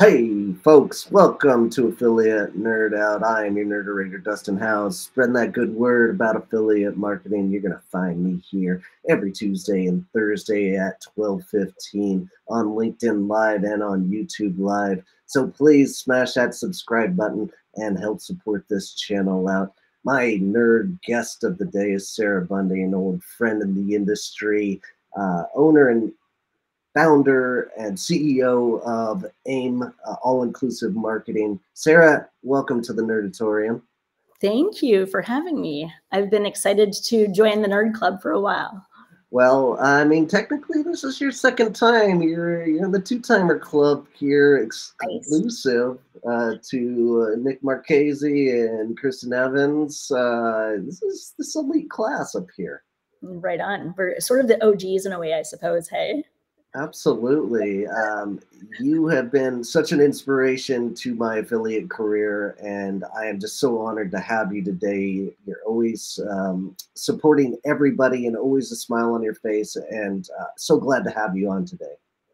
Hey folks, welcome to Affiliate Nerd Out. I am your nerderator, Dustin House. Spreading that good word about affiliate marketing. You're going to find me here every Tuesday and Thursday at 12:15 on LinkedIn Live and on YouTube Live. So please smash that subscribe button and help support this channel out. My nerd guest of the day is Sarah Bundy, an old friend in the industry, owner and founder and CEO of AIM, All-inclusive Marketing. Sarah, welcome to the Nerdatorium. Thank you for having me. I've been excited to join the Nerd Club for a while. Well, I mean, technically, this is your second time. You're in the two-timer club here, exclusive to Nick Marchese and Kristen Evans. This is this elite class up here. Right on. We're sort of the OGs in a way, I suppose, hey? Absolutely. You have been such an inspiration to my affiliate career, and I am just so honored to have you today. You're always supporting everybody and always a smile on your face, and so glad to have you on today.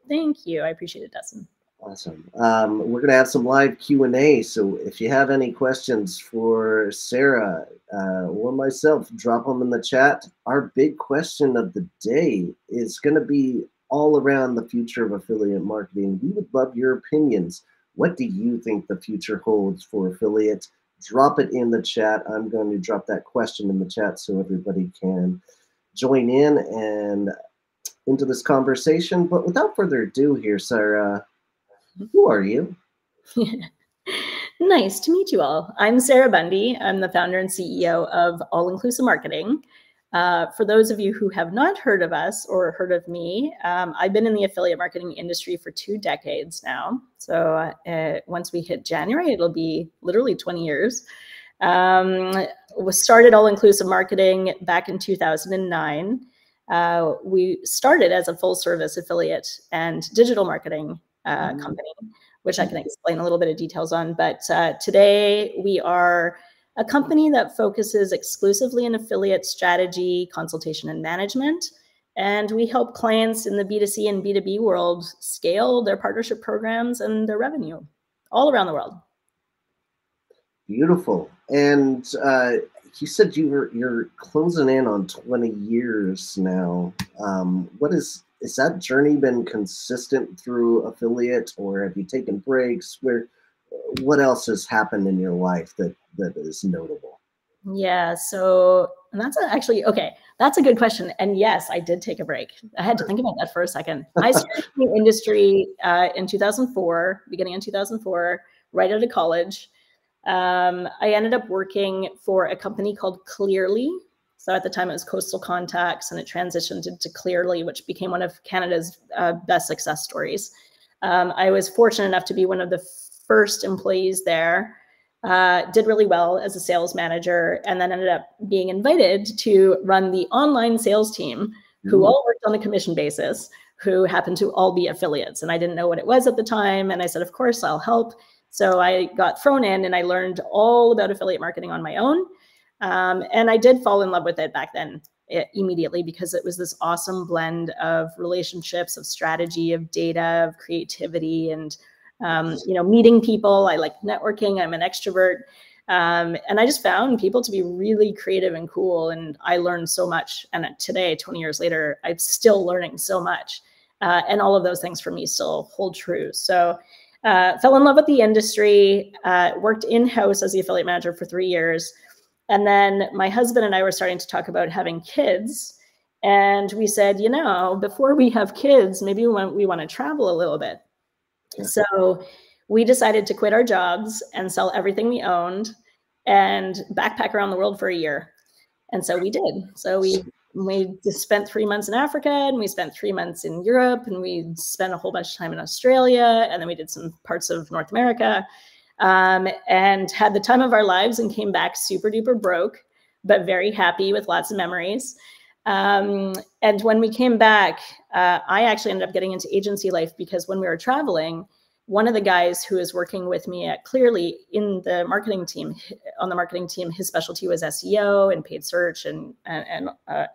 Thank you. I appreciate it, Dustin. Awesome. We're going to have some live Q&A, so if you have any questions for Sarah or myself, drop them in the chat. Our big question of the day is going to be all around the future of affiliate marketing. We would love your opinions. What do you think the future holds for affiliates? Drop it in the chat. I'm going to drop that question in the chat so everybody can join in and into this conversation. But without further ado here, Sarah, who are you? Nice to meet you all. I'm Sarah Bundy. I'm the founder and CEO of All-inclusive Marketing. For those of you who have not heard of us or heard of me, I've been in the affiliate marketing industry for 2 decades now. So once we hit January, it'll be literally 20 years. We started All-inclusive Marketing back in 2009. We started as a full service affiliate and digital marketing company, which I can explain a little bit of details on. But today we are a company that focuses exclusively in affiliate strategy, consultation, and management. And we help clients in the B2C and B2B world scale their partnership programs and their revenue all around the world. Beautiful. And you said you're closing in on 20 years now. Is that journey been consistent through affiliate, or have you taken breaks? What else has happened in your life that is notable? Yeah, so that's that's a good question. And yes, I did take a break. I had to think about that for a second. I started in the industry in 2004, beginning in 2004, right out of college. I ended up working for a company called Clearly. So at the time it was Coastal Contacts, and it transitioned into Clearly, which became one of Canada's best success stories. I was fortunate enough to be one of the first employees there, did really well as a sales manager, and then ended up being invited to run the online sales team, who all worked on a commission basis, who happened to all be affiliates. And I didn't know what it was at the time. And I said, of course, I'll help. So I got thrown in and I learned all about affiliate marketing on my own. And I did fall in love with it back then immediately, because it was this awesome blend of relationships, of strategy, of data, of creativity, and meeting people. I like networking. I'm an extrovert. And I just found people to be really creative and cool. And I learned so much. And today, 20 years later, I'm still learning so much. And all of those things for me still hold true. So fell in love with the industry, worked in-house as the affiliate manager for 3 years. And then my husband and I were starting to talk about having kids. And we said, before we have kids, maybe we want to travel a little bit. Yeah. So we decided to quit our jobs and sell everything we owned and backpack around the world for a year. And so we did. So we just spent 3 months in Africa, and we spent 3 months in Europe, and we spent a whole bunch of time in Australia. And then we did some parts of North America. And had the time of our lives, and came back super duper broke, but very happy with lots of memories. And when we came back, I actually ended up getting into agency life, because when we were traveling, one of the guys who was working with me at Clearly in the marketing team, his specialty was SEO and paid search and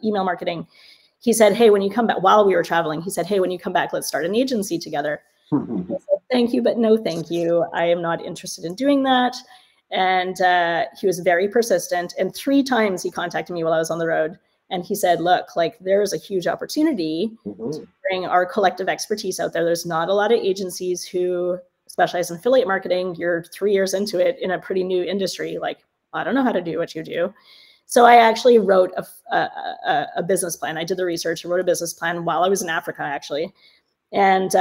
email marketing. He said, hey, when you come back, while we were traveling, he said, hey, when you come back, let's start an agency together. Thank you, but no thank you. I am not interested in doing that. And he was very persistent. And 3 times he contacted me while I was on the road. And he said, look, like there's a huge opportunity to bring our collective expertise out there. There's not a lot of agencies who specialize in affiliate marketing. You're 3 years into it in a pretty new industry. Like, I don't know how to do what you do. So I actually wrote a business plan. I did the research. I wrote a business plan while I was in Africa, actually. And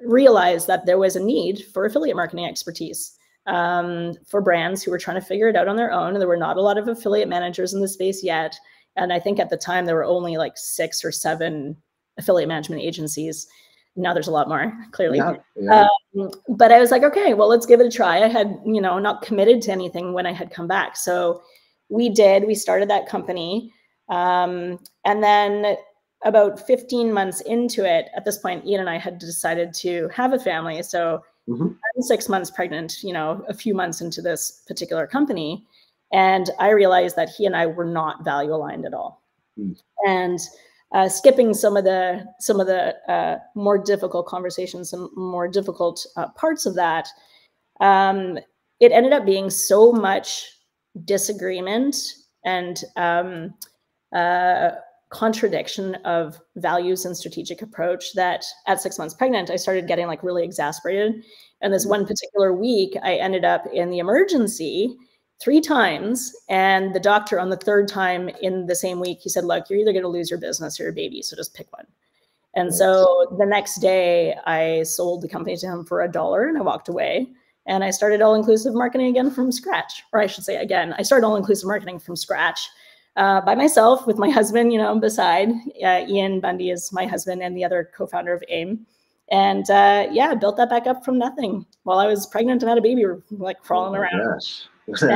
realized that there was a need for affiliate marketing expertise for brands who were trying to figure it out on their own. And there were not a lot of affiliate managers in the space yet. And I think at the time there were only like 6 or 7 affiliate management agencies. Now there's a lot more, clearly. But I was like, okay, well, let's give it a try. I had, not committed to anything when I had come back. So we started that company. And then about 15 months into it, at this point, Ian and I had decided to have a family. So I'm 6 months pregnant, a few months into this particular company. And I realized that he and I were not value aligned at all. And skipping some of the more difficult conversations, some more difficult parts of that, it ended up being so much disagreement and contradiction of values and strategic approach that at 6 months pregnant, I started getting like really exasperated. And this one particular week, I ended up in the emergency 3 times. And the doctor on the 3rd time in the same week, he said, look, you're either going to lose your business or your baby. So just pick one. And so the next day I sold the company to him for $1 and I walked away. And I started All-Inclusive Marketing again from scratch. Or I should say, again, I started All-Inclusive Marketing from scratch by myself with my husband, beside. Ian Bundy is my husband and the other co-founder of AIM. And built that back up from nothing while I was pregnant and had a baby, like crawling around. So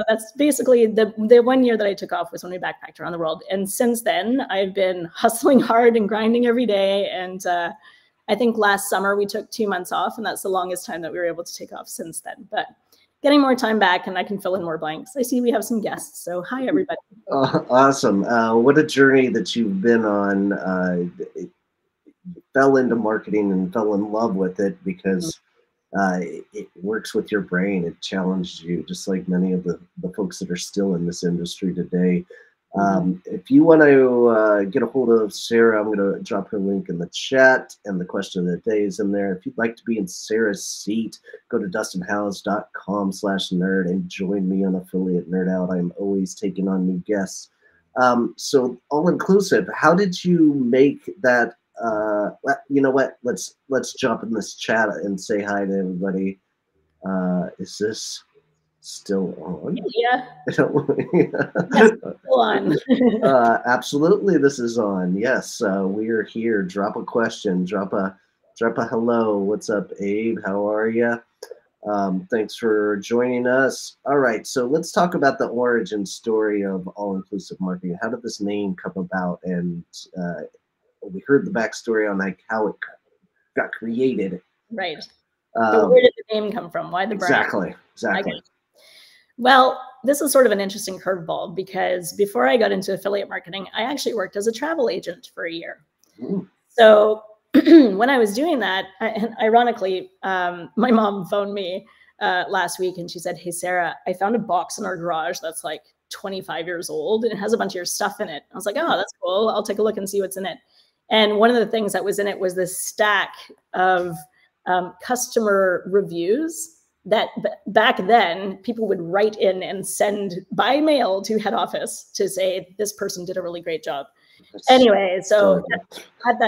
that's basically the 1 year that I took off was when we backpacked around the world. And since then, I've been hustling hard and grinding every day. And I think last summer we took 2 months off, and that's the longest time that we were able to take off since then. But getting more time back, and I can fill in more blanks. I see we have some guests, so hi everybody. Awesome! What a journey that you've been on. You fell into marketing and fell in love with it because it works with your brain. It challenged you, just like many of the folks that are still in this industry today. If you want to get a hold of Sarah, I'm going to drop her link in the chat, and the question of the day is in there. If you'd like to be in Sarah's seat, go to dustinhouse.com/nerd and join me on Affiliate Nerd Out. I'm always taking on new guests. So All-Inclusive, how did you make that? You know what? Let's jump in this chat and say hi to everybody. Is this still on? Yeah. Yes, still on. Absolutely, this is on. Yes, we are here. Drop a question. Drop a hello. What's up, Abe? How are you? Thanks for joining us. All right, so let's talk about the origin story of All-Inclusive Marketing. How did this name come about? And we heard the backstory on like how it got created. Right. So where did the name come from? Why the brand? Exactly. Well, this is sort of an interesting curveball because before I got into affiliate marketing, I actually worked as a travel agent for a year. So when I was doing that, and ironically, my mom phoned me last week and she said, hey, Sarah, I found a box in our garage that's like 25 years old and it has a bunch of your stuff in it. I was like, oh, that's cool. I'll take a look and see what's in it. And one of the things that was in it was this stack of customer reviews that back then people would write in and send by mail to head office to say, this person did a really great job. Anyway, so at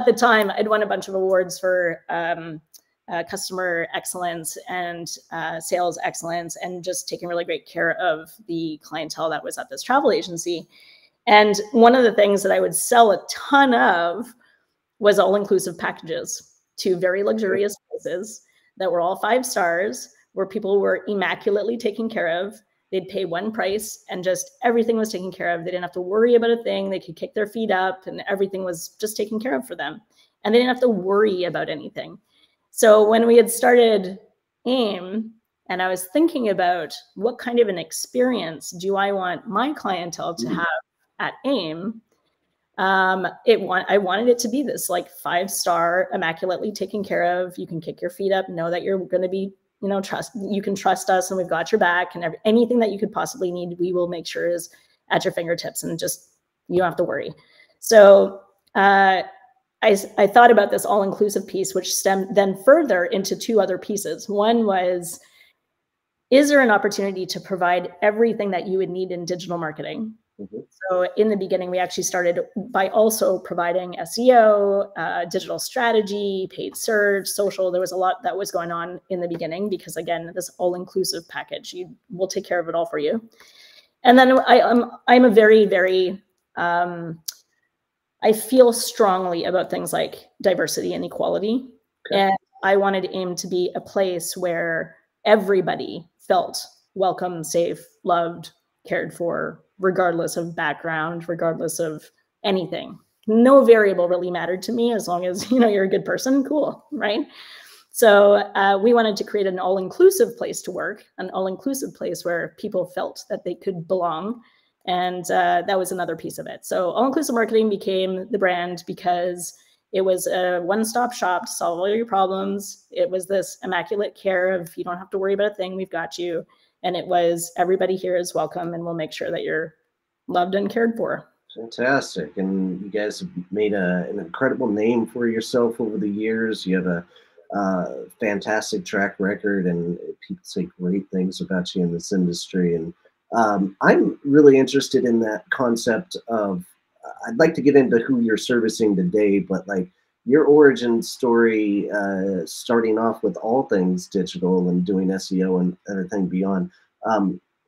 the time, I'd won a bunch of awards for customer excellence and sales excellence and just taking really great care of the clientele that was at this travel agency. And one of the things that I would sell a ton of was all-inclusive packages to very luxurious places that were all 5 stars, where people were immaculately taken care of. They'd pay one price and just everything was taken care of. They didn't have to worry about a thing. They could kick their feet up and everything was just taken care of for them. And they didn't have to worry about anything. So when we had started AIM, and I was thinking about what kind of an experience do I want my clientele to have at AIM, I wanted it to be this like 5-star, immaculately taken care of. You can kick your feet up, know that you're going to be, you can trust us and we've got your back, and anything that you could possibly need, we will make sure is at your fingertips, and just, you don't have to worry. So I thought about this all-inclusive piece, which stemmed then further into 2 other pieces. One was, is there an opportunity to provide everything that you would need in digital marketing? Mm-hmm. So in the beginning, we actually started by also providing SEO, digital strategy, paid search, social. There was a lot that was going on in the beginning because, again, this all-inclusive package, we'll take care of it all for you. And then I'm a very, very, I feel strongly about things like diversity and equality. Okay. And I wanted AIM to be a place where everybody felt welcome, safe, loved, cared for, regardless of background, regardless of anything. No variable really mattered to me, as long as, you're a good person, cool, right? So we wanted to create an all-inclusive place to work, an all-inclusive place where people felt that they could belong. And that was another piece of it. So all-inclusive marketing became the brand because it was a one-stop shop to solve all your problems. It was this immaculate care of, you don't have to worry about a thing, we've got you. And it was, everybody here is welcome, and we'll make sure that you're loved and cared for. Fantastic. And you guys have made an incredible name for yourself over the years. You have a fantastic track record, and people say great things about you in this industry. And I'm really interested in that concept of, I'd like to get into who you're servicing today, but like your origin story, starting off with all things digital and doing SEO and everything beyond.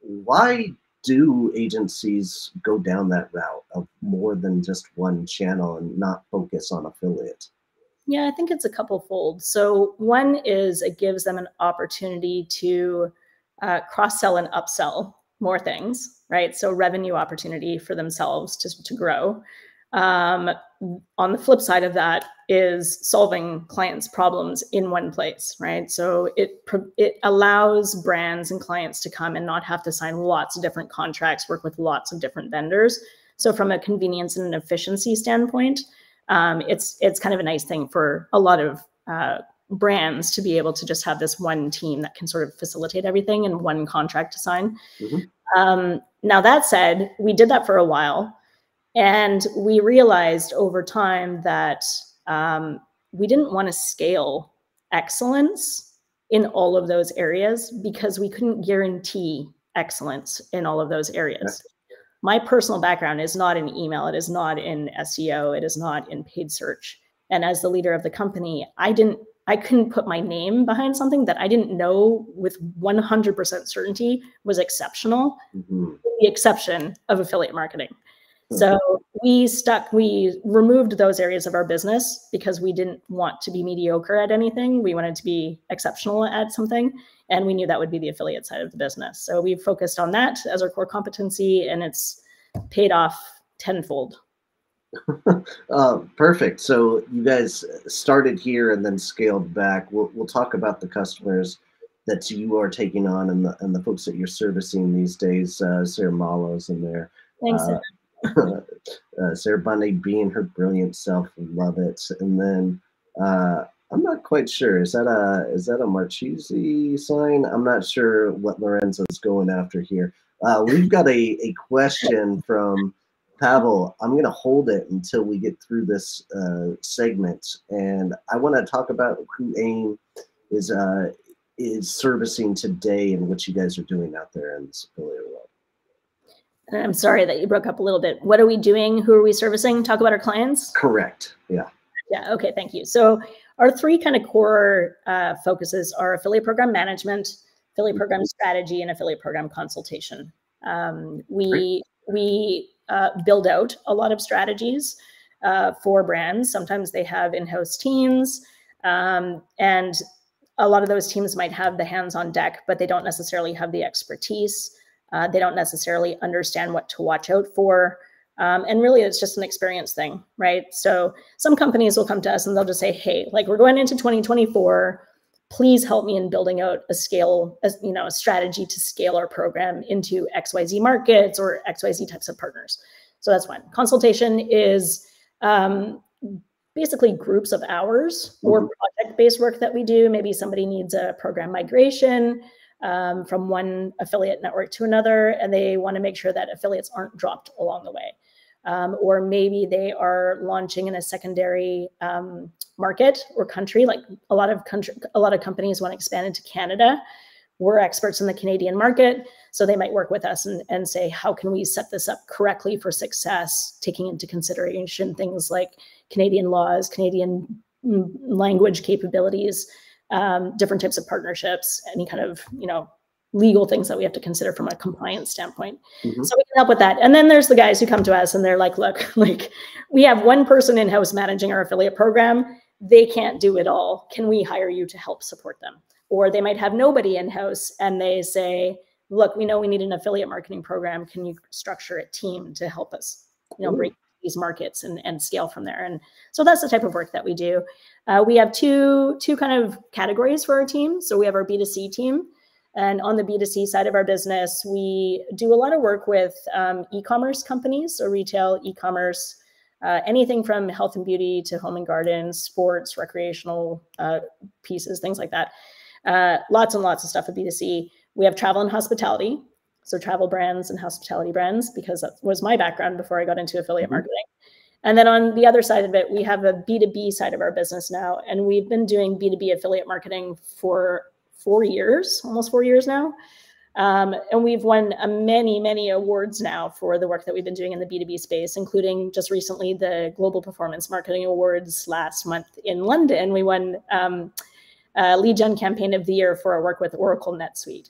Why do agencies go down that route of more than just one channel and not focus on affiliate? Yeah, I think it's a couple fold. So one is, it gives them an opportunity to cross-sell and upsell more things, right? So revenue opportunity for themselves to grow. On the flip side of that is solving clients' problems in one place, right? So it allows brands and clients to come and not have to sign lots of different contracts, work with lots of different vendors. So from a convenience and an efficiency standpoint, it's kind of a nice thing for a lot of brands to be able to just have this one team that can sort of facilitate everything and one contract to sign. Mm-hmm. Now that said, we did that for a while, and we realized over time that we didn't want to scale excellence in all of those areas because we couldn't guarantee excellence in all of those areas. Okay. My personal background is not in email. It is not in SEO. It is not in paid search. And as the leader of the company, I couldn't put my name behind something that I didn't know with 100% certainty was exceptional, mm-hmm. with the exception of affiliate marketing. So we removed those areas of our business because we didn't want to be mediocre at anything. We wanted to be exceptional at something, and we knew that would be the affiliate side of the business. So we focused on that as our core competency, and it's paid off tenfold. Perfect. So you guys started here and then scaled back. We'll talk about the customers that you are taking on and the folks that you're servicing these days. Sarah Malo's in there. Thanks. Sarah Bundy being her brilliant self, love it. And then I'm not quite sure. Is that a Marchese sign? I'm not sure what Lorenzo's going after here. We've got a question from Pavel. I'm going to hold it until we get through this segment, and I want to talk about who AIM is servicing today and what you guys are doing out there in this affiliate world. I'm sorry that you broke up a little bit. What are we doing? Who are we servicing? Talk about our clients? Correct. Yeah. Yeah. Okay. Thank you. So our 3 kind of core focuses are affiliate program management, affiliate program strategy, and affiliate program consultation. We build out a lot of strategies for brands. Sometimes they have in-house teams, and a lot of those teams might have the hands on deck, but they don't necessarily have the expertise. They don't necessarily understand what to watch out for. And really, it's just an experience thing, right? So some companies will come to us and they'll just say, hey, like, we're going into 2024. Please help me in building out a strategy to scale our program into XYZ markets or XYZ types of partners. So that's one. Consultation is basically groups of hours or project-based work that we do. Maybe somebody needs a program migration from one affiliate network to another, and they want to make sure that affiliates aren't dropped along the way. Or maybe they are launching in a secondary market or country. Like a lot of companies want to expand into Canada. We're experts in the Canadian market, so they might work with us and say, how can we set this up correctly for success, taking into consideration things like Canadian laws, Canadian language capabilities, different types of partnerships, any kind of, legal things that we have to consider from a compliance standpoint. So we can help with that. And then there's the guys who come to us and they're like, look, like we have one person in-house managing our affiliate program. They can't do it all. Can we hire you to help support them? Or they might have nobody in-house and they say, look, we know we need an affiliate marketing program. Can you structure a team to help us, break these markets and scale from there? And so that's the type of work that we do. We have two kind of categories for our team. So we have our B2C team. And on the B2C side of our business, we do a lot of work with e-commerce companies, so retail, e-commerce, anything from health and beauty to home and garden, sports, recreational pieces, things like that. Lots and lots of stuff at B2C. We have travel and hospitality, so travel brands and hospitality brands, because that was my background before I got into affiliate marketing. And then on the other side of it, we have a B2B side of our business now, and we've been doing B2B affiliate marketing for 4 years, almost 4 years now. And we've won many awards now for the work that we've been doing in the B2B space, including just recently the Global Performance Marketing Awards last month in London. We won Lead Gen Campaign of the Year for our work with Oracle NetSuite.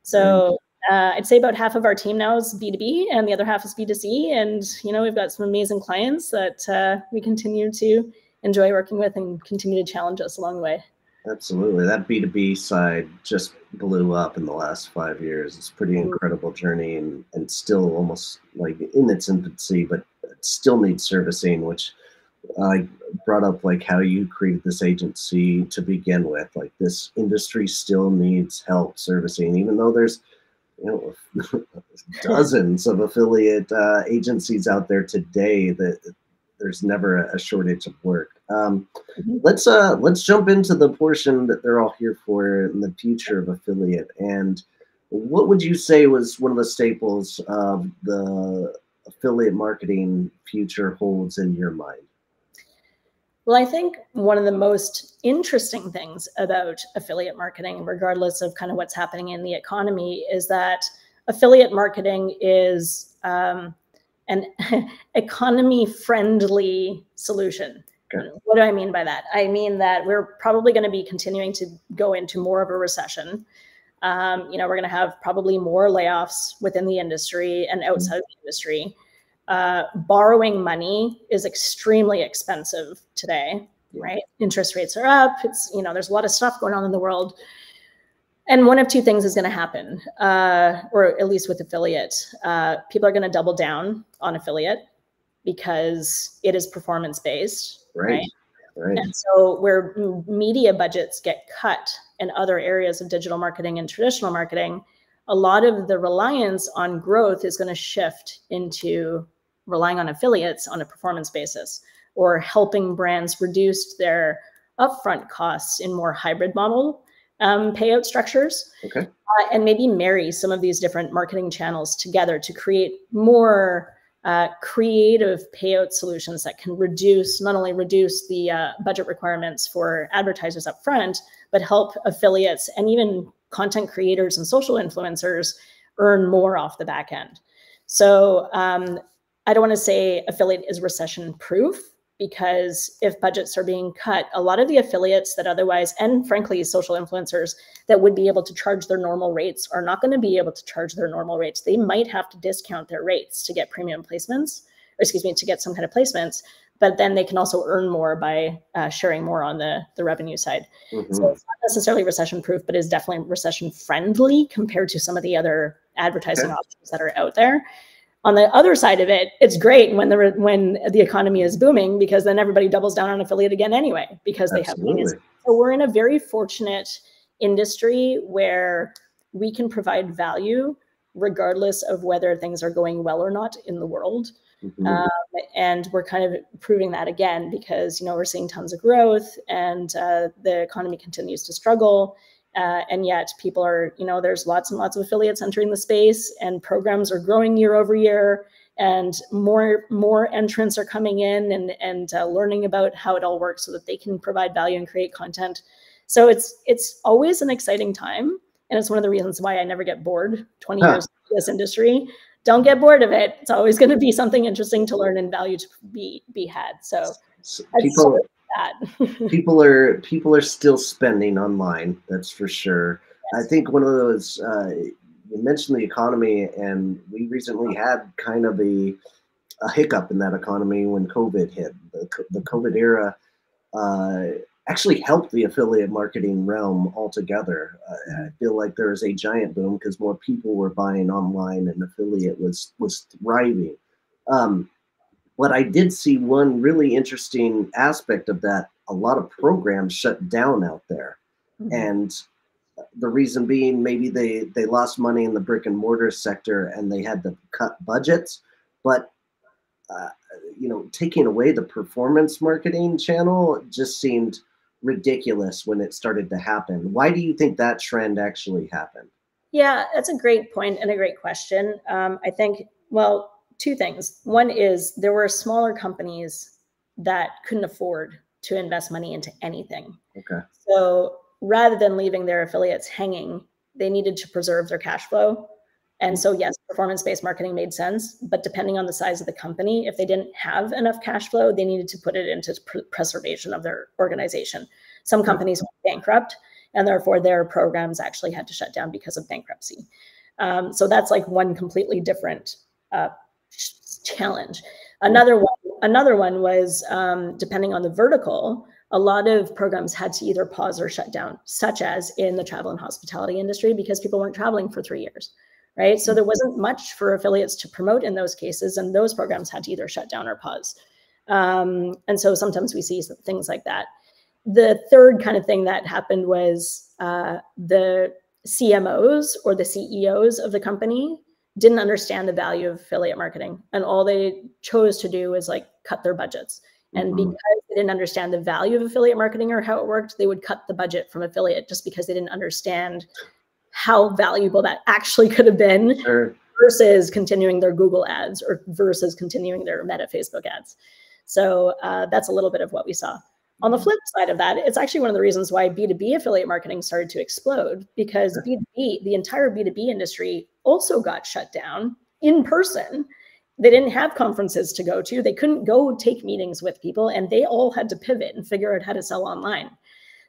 So I'd say about half of our team now is B2B and the other half is B2C. And, we've got some amazing clients that we continue to enjoy working with and continue to challenge us along the way. Absolutely. That B2B side just blew up in the last 5 years. It's a pretty incredible journey and still almost like in its infancy, but it still needs servicing, which I brought up like how you created this agency to begin with. Like this industry still needs help servicing, even though there's dozens of affiliate agencies out there today that there's never a shortage of work. Let's jump into the portion that they're all here for in the future of affiliate. And what would you say was one of the staples of the affiliate marketing future holds in your mind? Well, I think one of the most interesting things about affiliate marketing, regardless of kind of what's happening in the economy, is that affiliate marketing is an economy-friendly solution. Okay. What do I mean by that? I mean that we're probably going to be continuing to go into more of a recession. We're going to have probably more layoffs within the industry and outside of the industry. Borrowing money is extremely expensive today, right? Interest rates are up. It's, there's a lot of stuff going on in the world. And one of two things is going to happen, or at least with affiliate. People are going to double down on affiliate because it is performance-based, right? And so where media budgets get cut in other areas of digital marketing and traditional marketing, a lot of the reliance on growth is going to shift into relying on affiliates on a performance basis, or helping brands reduce their upfront costs in more hybrid model payout structures. Okay. And maybe marry some of these different marketing channels together to create more creative payout solutions that can not only reduce the budget requirements for advertisers up front, but help affiliates and even content creators and social influencers earn more off the back end. So I don't want to say affiliate is recession proof, because if budgets are being cut, a lot of the affiliates that otherwise, and frankly, social influencers that would be able to charge their normal rates are not going to be able to charge their normal rates. They might have to discount their rates to get premium placements, or excuse me, to get some kind of placements, but then they can also earn more by sharing more on the revenue side. So it's not necessarily recession proof, but is definitely recession friendly compared to some of the other advertising options that are out there. On the other side of it, it's great when the economy is booming, because then everybody doubles down on affiliate again anyway, because they have money. So we're in a very fortunate industry where we can provide value regardless of whether things are going well or not in the world. Mm-hmm. And we're kind of proving that again because, we're seeing tons of growth and the economy continues to struggle. And yet people are, there's lots and lots of affiliates entering the space and programs are growing year over year. And more entrants are coming in and learning about how it all works so that they can provide value and create content. So it's always an exciting time. And it's one of the reasons why I never get bored 20 years in this industry. Don't get bored of it. It's always going to be something interesting to learn and value to be had. So people are still spending online. That's for sure. Yes. I think one of those, you mentioned the economy, and we recently had kind of a hiccup in that economy when COVID hit. The COVID era actually helped the affiliate marketing realm altogether. I feel like there was a giant boom because more people were buying online and affiliate was thriving. But I did see one really interesting aspect of that. A lot of programs shut down out there. Mm-hmm. And the reason being, maybe they lost money in the brick and mortar sector and they had to cut budgets. But taking away the performance marketing channel just seemed ridiculous when it started to happen. Why do you think that trend actually happened? Yeah, that's a great point and a great question. I think, well, two things. One is there were smaller companies that couldn't afford to invest money into anything. Okay. So rather than leaving their affiliates hanging, they needed to preserve their cash flow. And so, yes, performance-based marketing made sense, but depending on the size of the company, if they didn't have enough cash flow, they needed to put it into preservation of their organization. Some companies went bankrupt, and therefore their programs actually had to shut down because of bankruptcy. So that's like one completely different challenge. Another one was, depending on the vertical, a lot of programs had to either pause or shut down, such as in the travel and hospitality industry, because people weren't traveling for 3 years. Right. So there wasn't much for affiliates to promote in those cases, and those programs had to either shut down or pause. And so sometimes we see things like that. The third kind of thing that happened was the CMOs or the CEOs of the company didn't understand the value of affiliate marketing. And all they chose to do was like cut their budgets. And because they didn't understand the value of affiliate marketing or how it worked, they would cut the budget from affiliate just because they didn't understand how valuable that actually could have been. Sure. Versus continuing their Google ads or versus continuing their Meta Facebook ads. So that's a little bit of what we saw. On the flip side of that, it's actually one of the reasons why B2B affiliate marketing started to explode, because B2B, the entire B2B industry also got shut down in person. They didn't have conferences to go to. They couldn't go take meetings with people, and they all had to pivot and figure out how to sell online.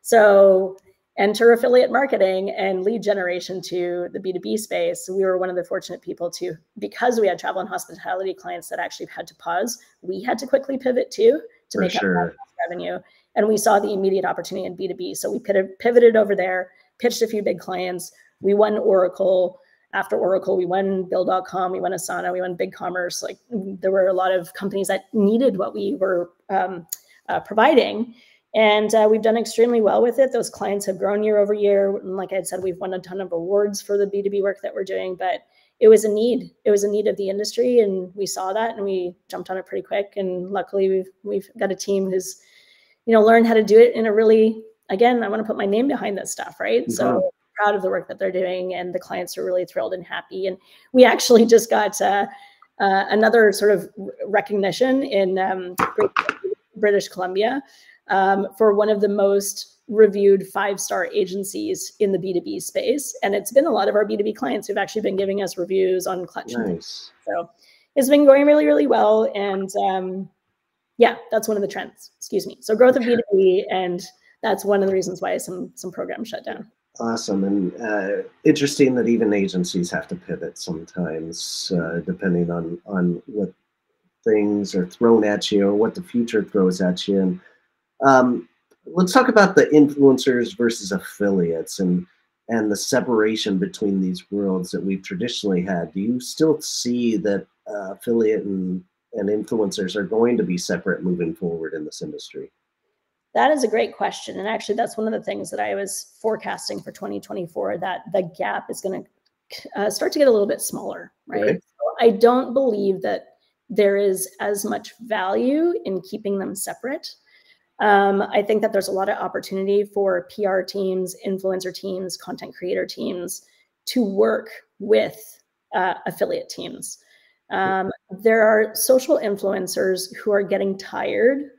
So enter affiliate marketing and lead generation to the B2B space. We were one of the fortunate people to, because we had travel and hospitality clients that actually had to pause, we had to quickly pivot too to make up revenue. And we saw the immediate opportunity in B2B. So we pivoted over there, pitched a few big clients. We won Oracle. After Oracle, we won Bill.com, we won Asana, we won BigCommerce. Like, there were a lot of companies that needed what we were providing. And we've done extremely well with it. Those clients have grown year over year. And like I said, we've won a ton of awards for the B2B work that we're doing, but it was a need. It was a need of the industry, and we saw that and we jumped on it pretty quick. And luckily we've got a team who's, learned how to do it in a really, again, I want to put my name behind this stuff, right? Mm-hmm. So proud of the work that they're doing, and the clients are really thrilled and happy. And we actually just got another sort of recognition in British Columbia for one of the most reviewed 5-star agencies in the B2B space. And it's been a lot of our B2B clients who've actually been giving us reviews on Clutch. Nice. So it's been going really, really well. And yeah, that's one of the trends, So growth of B2B, and that's one of the reasons why some programs shut down. Awesome. And interesting that even agencies have to pivot sometimes, depending on what things are thrown at you or what the future throws at you. And let's talk about the influencers versus affiliates and the separation between these worlds that we've traditionally had. Do you still see that affiliate and influencers are going to be separate moving forward in this industry? That is a great question. And actually, that's one of the things that I was forecasting for 2024, that the gap is going to start to get a little bit smaller, right? Okay. So I don't believe that there is as much value in keeping them separate. I think that there's a lot of opportunity for PR teams, influencer teams, content creator teams to work with affiliate teams. There are social influencers who are getting tired.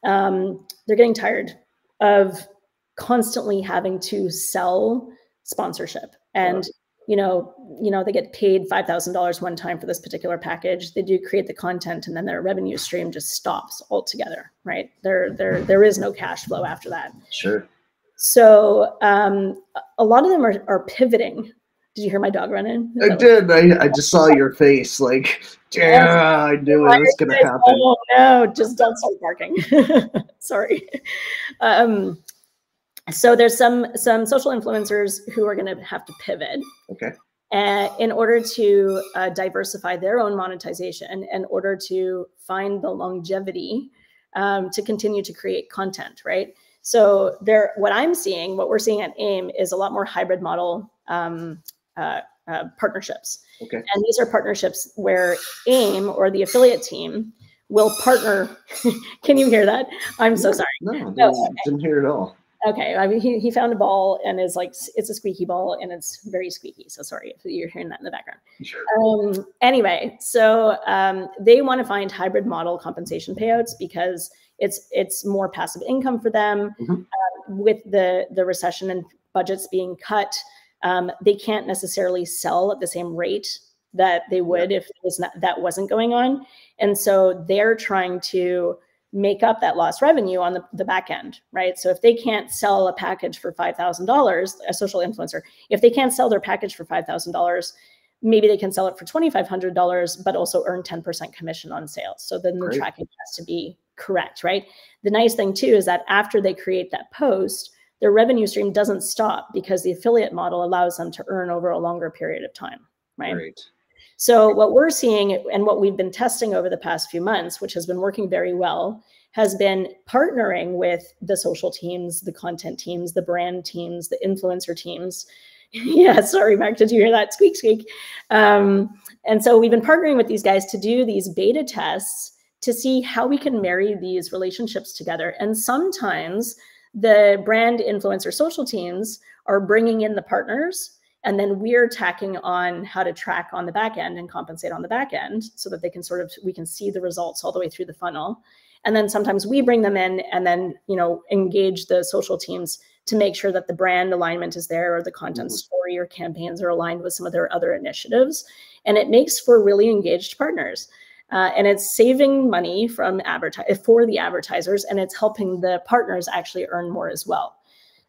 They're getting tired of constantly having to sell sponsorship. And they get paid $5,000 one time for this particular package. They do create the content, and then their revenue stream just stops altogether, right? There is no cash flow after that. Sure. So a lot of them are pivoting. Did you hear my dog run in? I did. I just saw your face, like, yeah, I knew it was going to happen. Oh no, just don't start barking. Sorry. So there's some social influencers who are going to have to pivot. Okay. In order to diversify their own monetization, in order to find the longevity to continue to create content, right? So what we're seeing at AIM is a lot more hybrid model partnerships. Okay. And these are partnerships where AIM or the affiliate team will partner. Can you hear that? I'm so sorry. No, didn't hear it all. Okay, I mean, he found a ball, and it's a squeaky ball, and it's very squeaky. So sorry if you're hearing that in the background. Sure. Anyway, so they want to find hybrid model compensation payouts because it's more passive income for them. With the recession and budgets being cut, they can't necessarily sell at the same rate that they would if that wasn't going on, and so they're trying to make up that lost revenue on the back end, right? So if they can't sell a package for $5,000, a social influencer, if they can't sell their package for $5,000, maybe they can sell it for $2,500, but also earn 10% commission on sales. So then the tracking has to be correct, right? The nice thing too is that after they create that post, their revenue stream doesn't stop because the affiliate model allows them to earn over a longer period of time, right? Right. So what we're seeing and what we've been testing over the past few months, which has been working very well, has been partnering with the social teams, the content teams, the brand teams, the influencer teams. Yeah, sorry, Mark, did you hear that? Squeak, squeak. And so we've been partnering with these guys to do these beta tests to see how we can marry these relationships together. And sometimes the brand influencer social teams are bringing in the partners, and then we're tacking on how to track on the back end and compensate on the back end so that we can see the results all the way through the funnel. And then sometimes we bring them in and then, engage the social teams to make sure that the brand alignment is there or the content story or campaigns are aligned with some of their other initiatives. And it makes for really engaged partners. And it's saving money for the advertisers, and it's helping the partners actually earn more as well.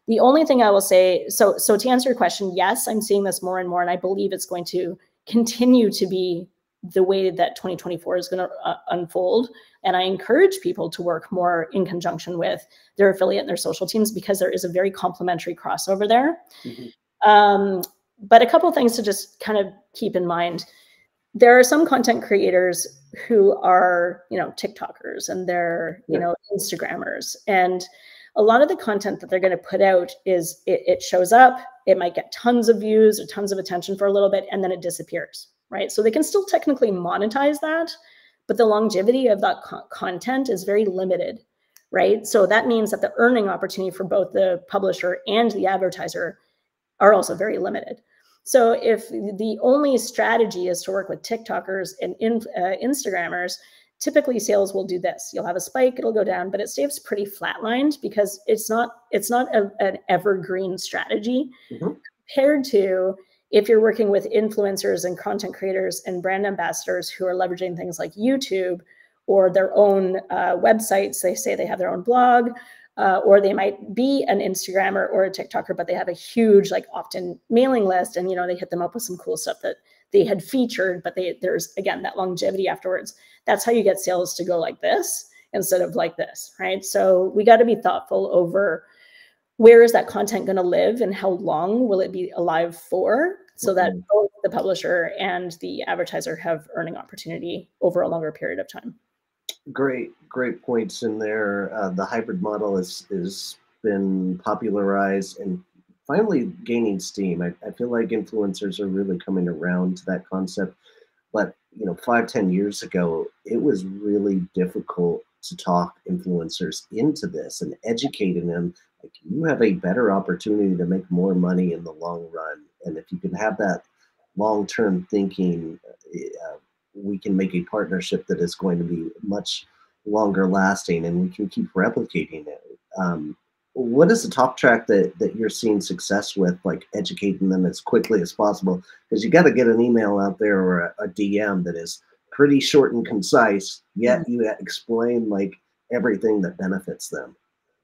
The only thing I will say, so to answer your question, yes, I'm seeing this more and more, and I believe it's going to continue to be the way that 2024 is going to unfold. And I encourage people to work more in conjunction with their affiliate and their social teams because there is a very complementary crossover there. But a couple of things to just kind of keep in mind. There are some content creators who are, TikTokers, and they're, Instagrammers. And a lot of the content that they're going to put out is it shows up, it might get tons of views or tons of attention for a little bit, and then it disappears, right? So they can still technically monetize that, but the longevity of that content is very limited, right? So that means that the earning opportunity for both the publisher and the advertiser are also very limited. So if the only strategy is to work with TikTokers and Instagrammers, typically sales will do this. You'll have a spike, it'll go down, but it stays pretty flatlined because it's not an evergreen strategy compared to if you're working with influencers and content creators and brand ambassadors who are leveraging things like YouTube or their own websites. They say they have their own blog, or they might be an Instagrammer or a TikToker, but they have a huge, often mailing list, and they hit them up with some cool stuff that they had featured, but there's again that longevity afterwards. That's how you get sales to go like this instead of like this, right? So we got to be thoughtful over where is that content going to live and how long will it be alive for, so that both the publisher and the advertiser have earning opportunity over a longer period of time. Great points in there. The hybrid model is been popularized and finally gaining steam. I feel like influencers are really coming around to that concept. But 5, 10 years ago, it was really difficult to talk influencers into this and educating them. Like, you have a better opportunity to make more money in the long run. And if you can have that long-term thinking, we can make a partnership that is going to be much longer lasting, and we can keep replicating it. What is the talk track that you're seeing success with, like educating them as quickly as possible? Because you got to get an email out there or a DM that is pretty short and concise, yet you explain like everything that benefits them.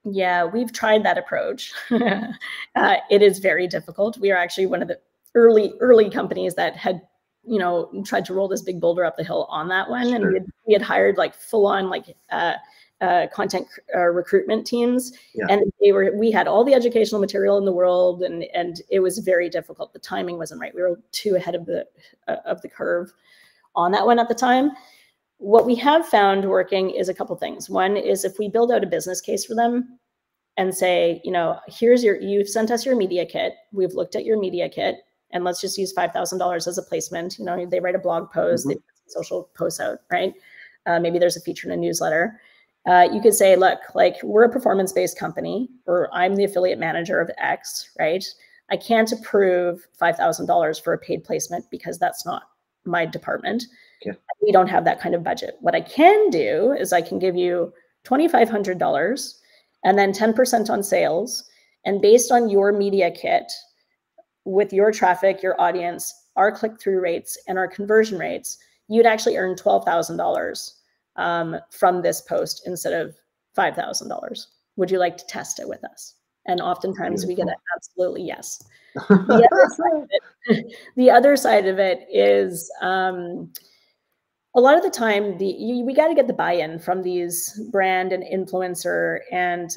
Yeah, we've tried that approach. It is very difficult. We are actually one of the early companies that had, tried to roll this big boulder up the hill on that one. Sure. And we had hired like full on like content recruitment teams. Yeah. And we had all the educational material in the world, and it was very difficult. The timing wasn't right. We were too ahead of the curve on that one at the time. What we have found working is a couple things. One is if we build out a business case for them and say, you've sent us your media kit. We've looked at your media kit, and let's just use $5,000 as a placement. They write a blog post, they put social posts out, right? Maybe there's a feature in a newsletter. You could say, look, like, we're a performance-based company, or I'm the affiliate manager of X, right? I can't approve $5,000 for a paid placement because that's not my department. Okay. We don't have that kind of budget. What I can do is I can give you $2,500 and then 10% on sales. And based on your media kit, with your traffic, your audience, our click-through rates, and our conversion rates, you'd actually earn $12,000 from this post instead of $5,000. Would you like to test it with us? And oftentimes we get an absolutely yes. The other side of it is a lot of the time we got to get the buy-in from these brand and influencer and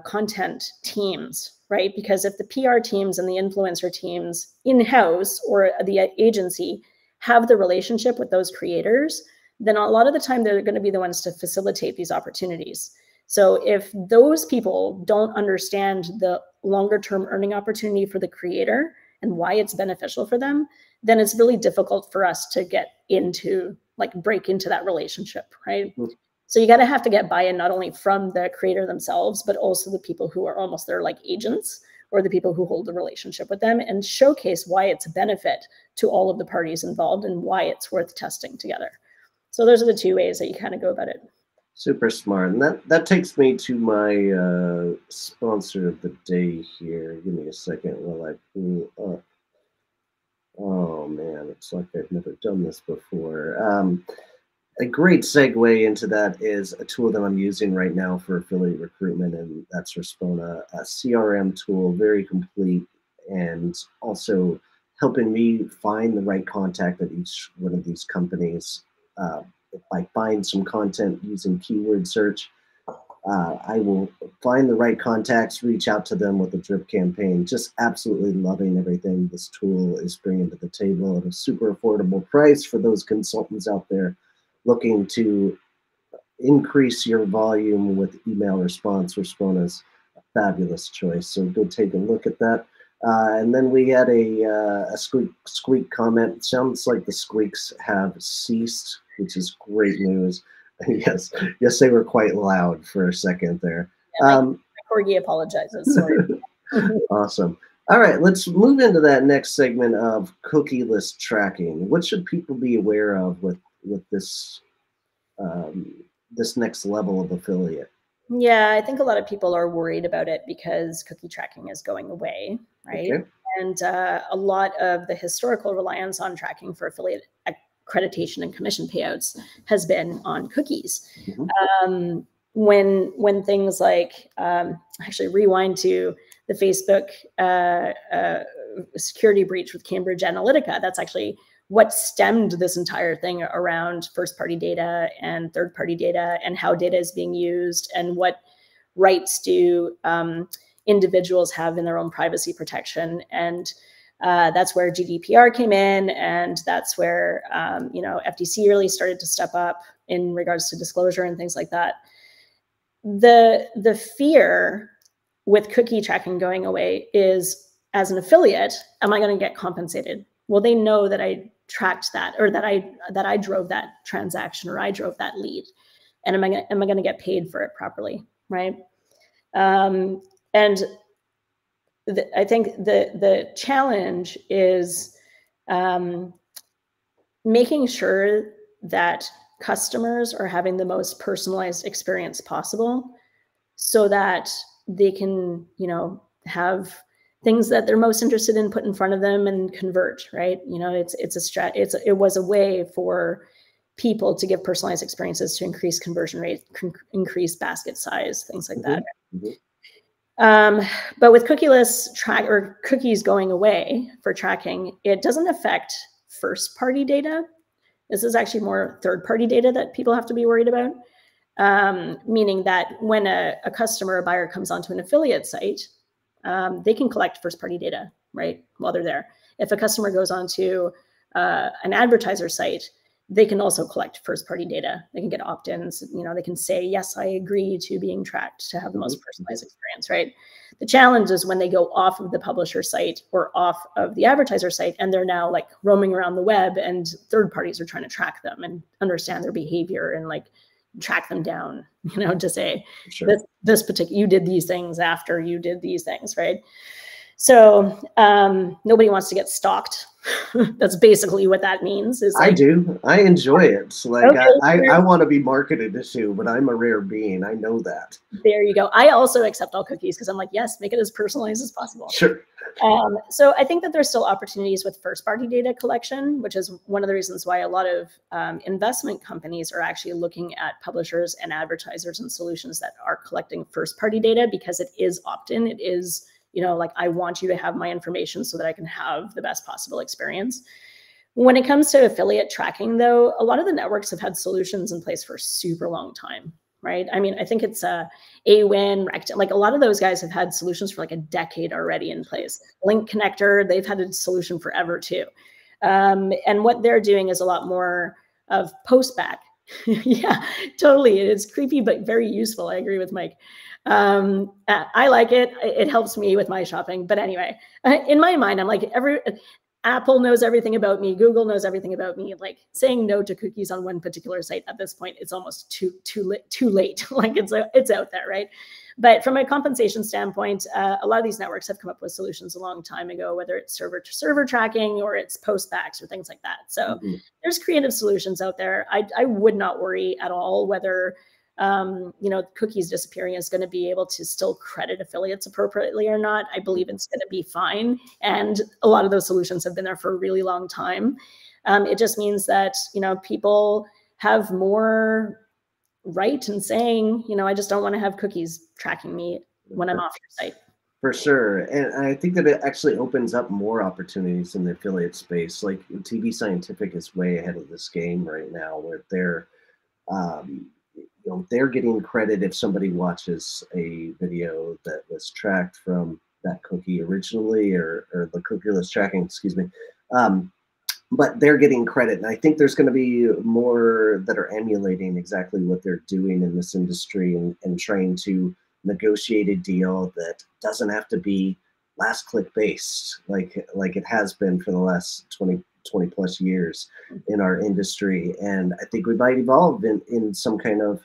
content teams, right? Because if the PR teams and the influencer teams in-house or the agency have the relationship with those creators, then a lot of the time they're going to be the ones to facilitate these opportunities. So if those people don't understand the longer term earning opportunity for the creator and why it's beneficial for them, then it's really difficult for us to break into that relationship, right? Mm-hmm. So you got to have to get buy-in not only from the creator themselves, but also the people who are almost their like agents or the people who hold the relationship with them, and showcase why it's a benefit to all of the parties involved and why it's worth testing together. So those are the two ways that you kind of go about it. Super smart. And that takes me to my sponsor of the day here. Give me a second while I pull up. Oh man, it's like I've never done this before. A great segue into that is a tool that I'm using right now for affiliate recruitment, and that's Respona, a CRM tool, very complete, and also helping me find the right contact at each one of these companies. If I find some content using keyword search, I will find the right contacts, reach out to them with a drip campaign. Just absolutely loving everything this tool is bringing to the table at a super affordable price for those consultants out there looking to increase your volume with email response. Respona's a fabulous choice. So go take a look at that. And then we had a squeak comment. Sounds like the squeaks have ceased, which is great news. Yes, they were quite loud for a second there. Yeah, my corgi apologizes. Sorry. Awesome. All right, let's move into that next segment of cookieless tracking. What should people be aware of with this this next level of affiliate? Yeah, I think a lot of people are worried about it because cookie tracking is going away, right? Okay. And a lot of the historical reliance on tracking for affiliate accreditation and commission payouts has been on cookies. Mm-hmm. When things like, actually rewind to the Facebook security breach with Cambridge Analytica, that's actually what stemmed this entire thing around first-party data and third-party data and how data is being used and what rights do individuals have in their own privacy protection. And that's where GDPR came in, and that's where FTC really started to step up in regards to disclosure and things like that. The fear with cookie tracking going away is, as an affiliate, am I going to get compensated? Well, they know that I tracked that, or that I drove that transaction, or I drove that lead, and am I going to get paid for it properly, right? And I think the challenge is making sure that customers are having the most personalized experience possible, so that they can, have things that they're most interested in put in front of them and convert, right? It was a way for people to give personalized experiences to increase conversion rate, increase basket size, things like that. But with cookieless cookies going away for tracking, it doesn't affect first-party data. This is actually more third-party data that people have to be worried about. Meaning that when a customer or buyer comes onto an affiliate site, they can collect first-party data, right, while they're there. If a customer goes onto an advertiser site, they can also collect first-party data. They can get opt-ins. They can say, yes, I agree to being tracked to have the most personalized experience, right? The challenge is when they go off of the publisher site or off of the advertiser site, and they're now like roaming around the web, and third parties are trying to track them and understand their behavior and like track them down, to say, sure, this particular, you did these things after you did these things, right? So nobody wants to get stalked. That's basically what that means. Is like, I do. I enjoy it. So like, okay, I want to be marketed to, but I'm a rare being. I know that. There you go. I also accept all cookies because I'm like, yes, make it as personalized as possible. Sure. So I think that there's still opportunities with first-party data collection, which is one of the reasons why a lot of investment companies are actually looking at publishers and advertisers and solutions that are collecting first-party data, because it is opt-in. It is, like, I want you to have my information so that I can have the best possible experience. When it comes to affiliate tracking, though, a lot of the networks have had solutions in place for a super long time, right? I mean, I think it's AWin, like a lot of those guys have had solutions for like a decade already in place. Link Connector, they've had a solution forever too. And what they're doing is a lot more of post-back. Yeah, totally. It's creepy, but very useful. I agree with Mike. I like it. It helps me with my shopping. But anyway, in my mind, I'm like, Apple knows everything about me. Google knows everything about me. Like, saying no to cookies on one particular site at this point, it's almost too late. Like, it's out there, right? But from a compensation standpoint, a lot of these networks have come up with solutions a long time ago, whether it's server-to-server tracking or it's post-backs or things like that. So there's creative solutions out there. I would not worry at all whether cookies disappearing is going to be able to still credit affiliates appropriately or not. I believe it's going to be fine. And a lot of those solutions have been there for a really long time. It just means that, people have more right in saying, I just don't want to have cookies tracking me when I'm off your site. For sure. And I think that it actually opens up more opportunities in the affiliate space. Like, TV Scientific is way ahead of this game right now, where they're getting credit if somebody watches a video that was tracked from that cookie originally, or the cookieless tracking, excuse me. But they're getting credit. And I think there's going to be more that are emulating exactly what they're doing in this industry, and trying to negotiate a deal that doesn't have to be last click based like it has been for the last 20 plus years in our industry. And I think we might evolve in some kind of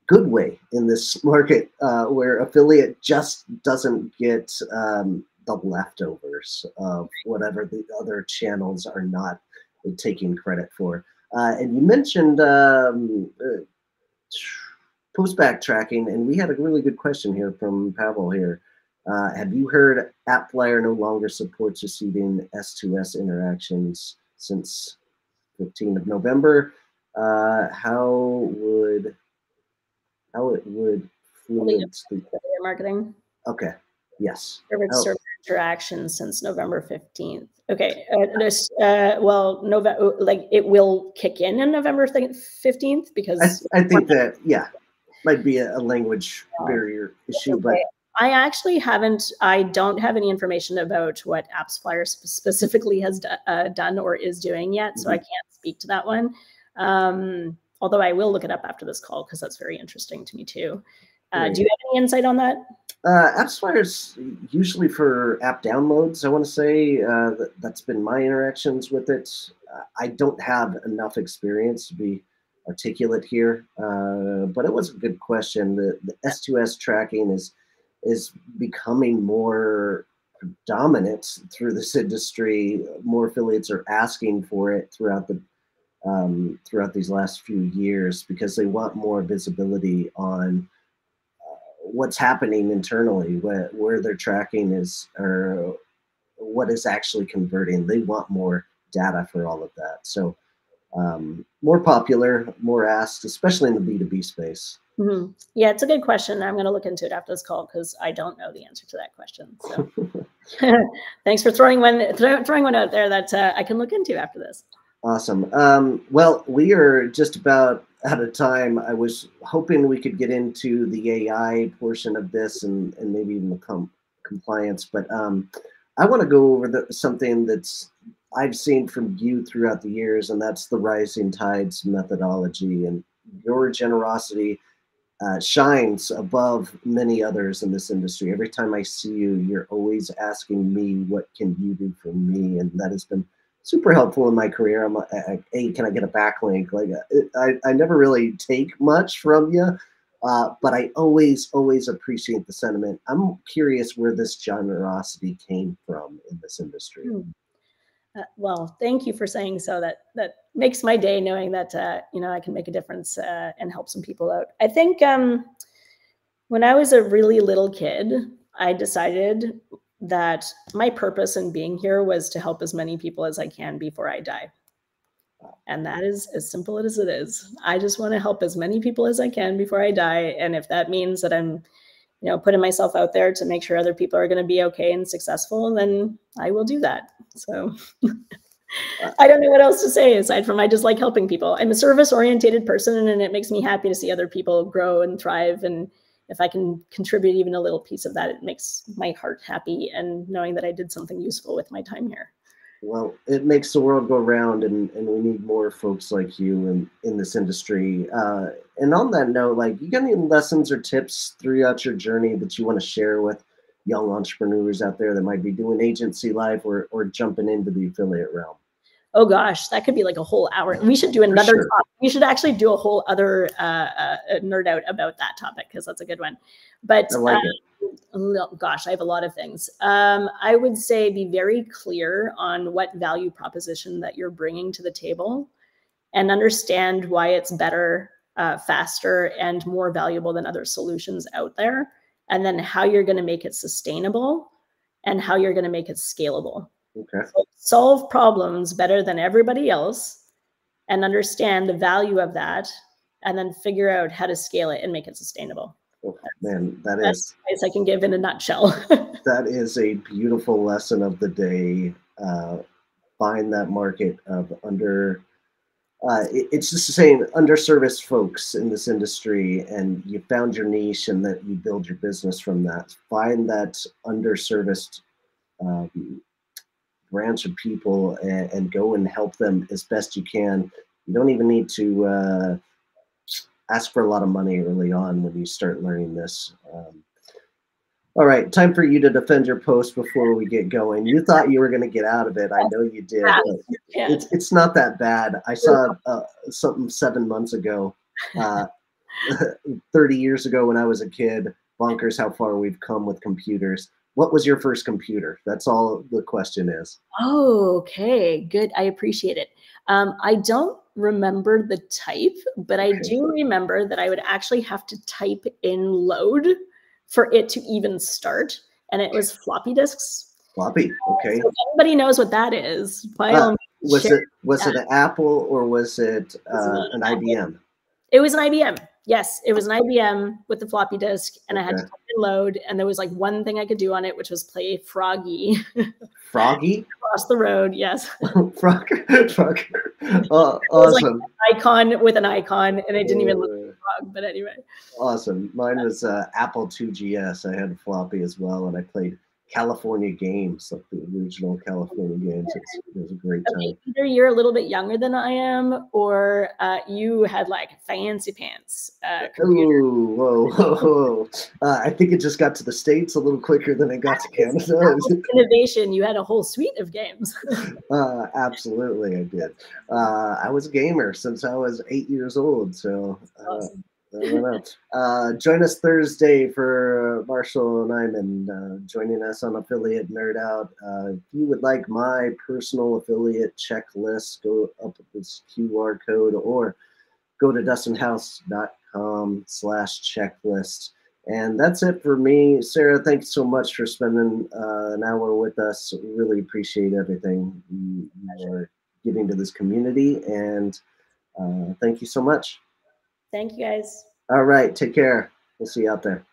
good way in this market, where affiliate just doesn't get the leftovers of whatever the other channels are not taking credit for. And you mentioned post-back tracking, and we had a really good question here from Pavel here. Have you heard AppFlyer no longer supports receiving S2S interactions since 15th of November? How it would fluence the marketing? Okay. Yes. Server interaction since November 15th. Okay. Well, November, like, it will kick in November 15th, because I think that, yeah, might be a language barrier issue, but I actually I don't have any information about what AppsFlyer specifically has done or is doing yet, so I can't speak to that one. Although I will look it up after this call, because that's very interesting to me too. Do you have any insight on that? AppsFire's usually for app downloads. I want to say that's been my interactions with it. I don't have enough experience to be articulate here, but it was a good question. The S2S tracking is becoming more dominant through this industry. More affiliates are asking for it throughout these last few years because they want more visibility on what's happening internally, where their tracking is, or what is actually converting. They want more data for all of that. So more popular, more asked, especially in the B2B space. Mm-hmm. Yeah, it's a good question. I'm going to look into it after this call because I don't know the answer to that question. So thanks for throwing one out there that I can look into after this. Awesome. Well, we are just about out of time. I was hoping we could get into the AI portion of this and maybe even the compliance, but I want to go over something that's I've seen from you throughout the years, and that's the rising tides methodology. And your generosity shines above many others in this industry. Every time I see you, you're always asking me, what can you do for me? And that has been super helpful in my career. I'm hey, can I get a backlink? Like I never really take much from you, but I always appreciate the sentiment. I'm curious where this generosity came from in this industry. Well, thank you for saying so. That makes my day, knowing that I can make a difference and help some people out. I think when I was a really little kid, I decided that my purpose in being here was to help as many people as I can before I die. And that is as simple as it is. I just want to help as many people as I can before I die. And if that means that I'm, putting myself out there to make sure other people are going to be okay and successful, then I will do that. So I don't know what else to say aside from I just like helping people. I'm a service-oriented person, and it makes me happy to see other people grow and thrive. And if I can contribute even a little piece of that, it makes my heart happy, and knowing that I did something useful with my time here. Well, it makes the world go round, and we need more folks like you in this industry. And on that note, like, you got any lessons or tips throughout your journey that you want to share with young entrepreneurs out there that might be doing agency life or jumping into the affiliate realm? Oh gosh, that could be like a whole hour. We should do another topic. We should actually do a whole other nerd out about that topic, because that's a good one. But I like it. Gosh, I have a lot of things. I would say be very clear on what value proposition that you're bringing to the table, and understand why it's better, faster, and more valuable than other solutions out there. And then how you're going to make it sustainable and how you're going to make it scalable. Okay. So solve problems better than everybody else and understand the value of that, and then figure out how to scale it and make it sustainable. Oh, man, that's advice I can give in a nutshell. That is a beautiful lesson of the day. Find that market of it's just saying underserviced folks in this industry, and you found your niche, and that you build your business from that. Find that underserviced branch of people and go and help them as best you can. You don't even need to ask for a lot of money early on when you start learning this. All right, time for you to defend your post before we get going. You thought you were going to get out of it. I know you did. But it's not that bad. I saw something 7 months ago, 30 years ago when I was a kid. Bonkers how far we've come with computers. What was your first computer? That's all the question is. Oh, okay, good. I appreciate it. I don't remember the type, but I do remember that I would actually have to type in load for it to even start. And it was floppy disks. Floppy, okay. So if anybody knows what that is, by all means, was it an Apple or was it an IBM? It was an IBM. Yes, it was an IBM with the floppy disk, and I had to type in load, and there was like one thing I could do on it, which was play Froggy. Froggy? Across the road, yes. Frogger. Awesome. It was like an icon with an icon, and it didn't even look like a frog, but anyway. Awesome. Mine was Apple II GS. I had a floppy as well, and I played California games, like the original California games. It was a great Okay, time. either you're a little bit younger than I am, or you had like fancy pants computer. Oh, whoa, whoa, whoa. I think it just got to the States a little quicker than it got to That Canada. was innovation. You had a whole suite of games. Absolutely, I did. I was a gamer since I was 8 years old, so Awesome. I don't know. Join us Thursday for Marshall Nyman joining us on Affiliate Nerd Out. If you would like my personal affiliate checklist, go up with this QR code or go to dustinhouse.com/checklist. And that's it for me. Sarah, thanks so much for spending an hour with us. Really appreciate everything you are giving to this community. And thank you so much. Thank you, guys. All right. Take care. We'll see you out there.